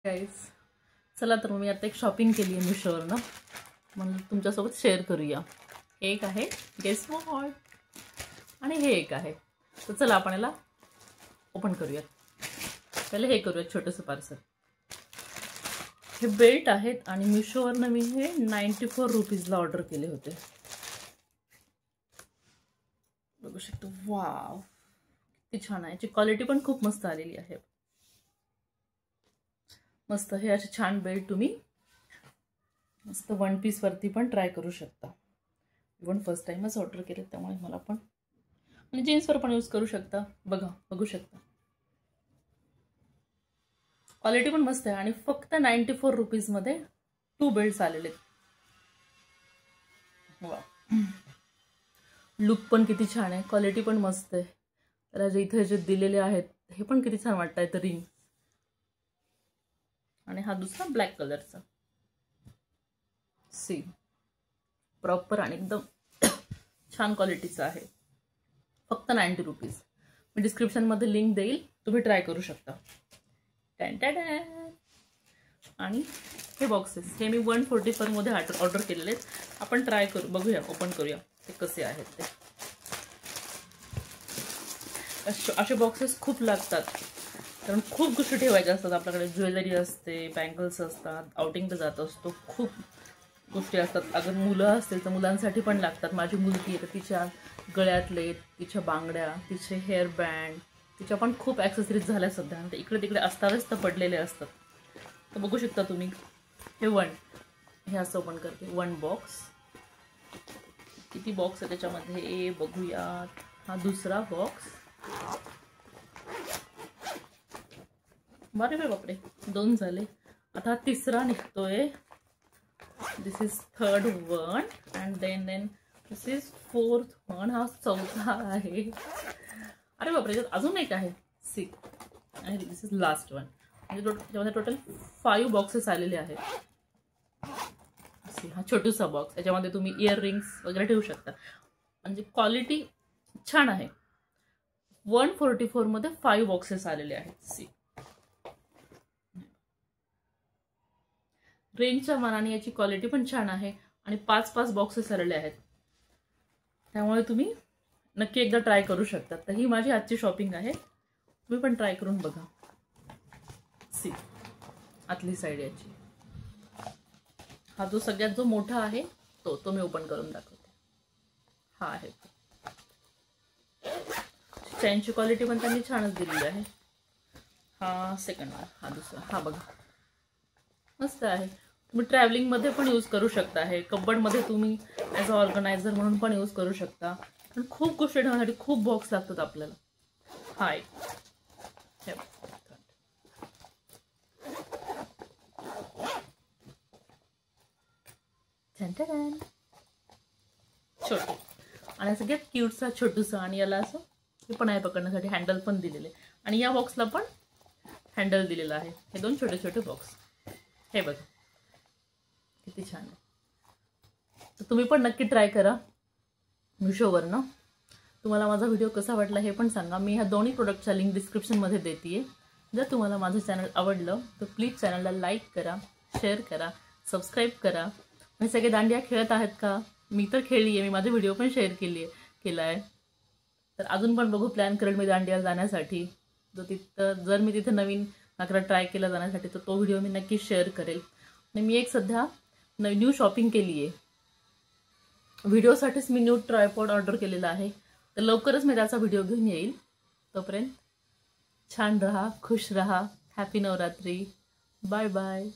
Guys, चला तर मी आता एक शॉपिंग केली आहे मिशोवरनं, म्हणून तुमच्यासोबत शेअर करूया। एक आहे गेस व्हॉट आणि हे एक आहे, तर चला आपण याला ओपन करूया। पहिले हे करूया छोटंसं पार्सल। हे बेल्ट आहेत आणि मिशोवरनं मी हे 94 रुपीजला ऑर्डर केले होते। बघू शकतो, वाव किती छान आहे। याची क्वालिटी पण खूप मस्त आलेली आहे। मस्त हे असे छान बेल्ट तुम्ही मस्त वन पीस वरती पण ट्राय करू शकता। इवन फर्स्ट टाइमच ऑर्डर केले त्यामुळे मला पण, आणि जीन्स वर पण यूज करू शकता। बघू शकता, क्वालिटी पण मस्त आहे आणि फक्त 94 रुपीज मध्ये 2 बेल्ट्स आलेले। वाव, लुक पण किती छान आहे, क्वालिटी पण मस्त आहे। त्याला जे इथे जे दिलेले आहेत हे पण किती छान वाटतंय रिंग, आणि हा दुसरा ब्लॅक कलरचा सी प्रॉपर आणि एकदम छान क्वालिटीचा आहे। फक्त 90 रुपीज। मी डिस्क्रिप्शन मध्ये लिंक देईल, तुम्ही ट्राय करू शकता। आणि हे बॉक्सेस हे मी 144 मध्ये ऑर्डर केलेले आहेत। आपण ट्राय करू, बघूया, ओपन करूया ते कसे आहेत ते। असे बॉक्सेस खूप लागतात, कारण खूप गोष्टी ठेवायच्या असतात आपल्याकडे। ज्वेलरी असते, बँगल्स असतात, आउटिंगला जात असतो, खूप गोष्टी असतात। अगर मुलं असतील तर मुलांसाठी पण लागतात। माझी मुलगी आहे, तिच्या गळ्यातले, तिच्या बांगड्या, तिचे हेअर बँड, तिच्या पण खूप ॲक्सेसरीज झाल्या सध्या, ते इकडे तिकडे अस्ताव्यस्त पडलेले असतात। तर बघू शकता तुम्ही, हे असं ओपन करते। 1 बॉक्स, किती बॉक्स आहे त्याच्यामध्ये बघूयात। हा दुसरा बॉक्स, बापरे 2 झाले, आता हा तिसरा निघतोय। This is 3rd one and then this is 4th one, हा 4था आहे। अरे बापरे, अजून एक आहे 6, आणि दिस इज लास्ट वन। म्हणजे त्यामध्ये टोटल 5 बॉक्सेस आलेले आहेत। हा छोटूसा बॉक्स, याच्यामध्ये तुम्ही इयर रिंग्स वगैरे ठेवू शकता। म्हणजे क्वालिटी छान आहे। 144 मध्ये 5 बॉक्सेस आलेले आहेत। सी रेंजच्या मानाने याची क्वालिटी पण छान आहे, आणि 5 बॉक्सेस आलेले आहेत। त्यामुळे तुम्ही नक्की एकदा ट्राय करू शकता। तर ही माझी आजची शॉपिंग आहे, तुम्ही पण ट्राय करून बघा। सी आतली साईड याची, हा जो सगळ्यात जो मोठा आहे तो मी ओपन करून दाखवते। हा आहे, चेनची क्वालिटी पण त्यांनी छानच दिलेली आहे। हा सेकंड वन, हा दुसरा, हा बघा मस्त आहे। तुम्ही ट्रॅव्हलिंग मध्ये पण यूज करू शकता। हे कबर्ड मध्ये तुम्ही ॲज अ ऑर्गनायझर म्हणून पण यूज करू शकता। पण खूप गोष्टी ठेवण्यासाठी खूप बॉक्स लागतात आपल्याला। हा एक छोटे, आणि सगळ्यात क्यूटचा छोटूसा, आणि याला असं हे पण आहे पकडण्यासाठी, हँडल पण दिलेले, आणि या बॉक्सला पण हँडल दिलेलं आहे। हे 2 छोटे छोटे बॉक्स, हे बघा किती छान आहे। तर तुम्ही पण नक्की ट्राय करा मिशोवरनं। तुम्हाला माझा व्हिडिओ कसा वाटला हे पण सांगा। मी ह्या दोन्ही प्रोडक्टच्या लिंक डिस्क्रिप्शनमध्ये देते। जर तुम्हाला माझं चॅनल आवडलं तर प्लीज चॅनलला लाईक करा, शेअर करा, सबस्क्राईब करा। आणि सगळे दांडिया खेळत आहेत का? मी तर खेळली आहे, मी माझे व्हिडिओ पण शेअर केला आहे। तर अजून पण बघू, प्लॅन करेल मी दांडियाला जाण्यासाठी। जर मी तिथे नवीन नाकरा ट्राय केला जाण्यासाठी, तर तो व्हिडिओ मी नक्की शेअर करेल। आणि मी एक सध्या न्यू शॉपिंग केली आहे, व्हिडिओसाठीच मी न्यू ट्रायपॉड ऑर्डर केलेला आहे। तर लवकरच मी त्याचा व्हिडिओ घेऊन येईल। तोपर्यंत छान रहा, खुश रहा, हॅपी नवरात्री, बाय बाय।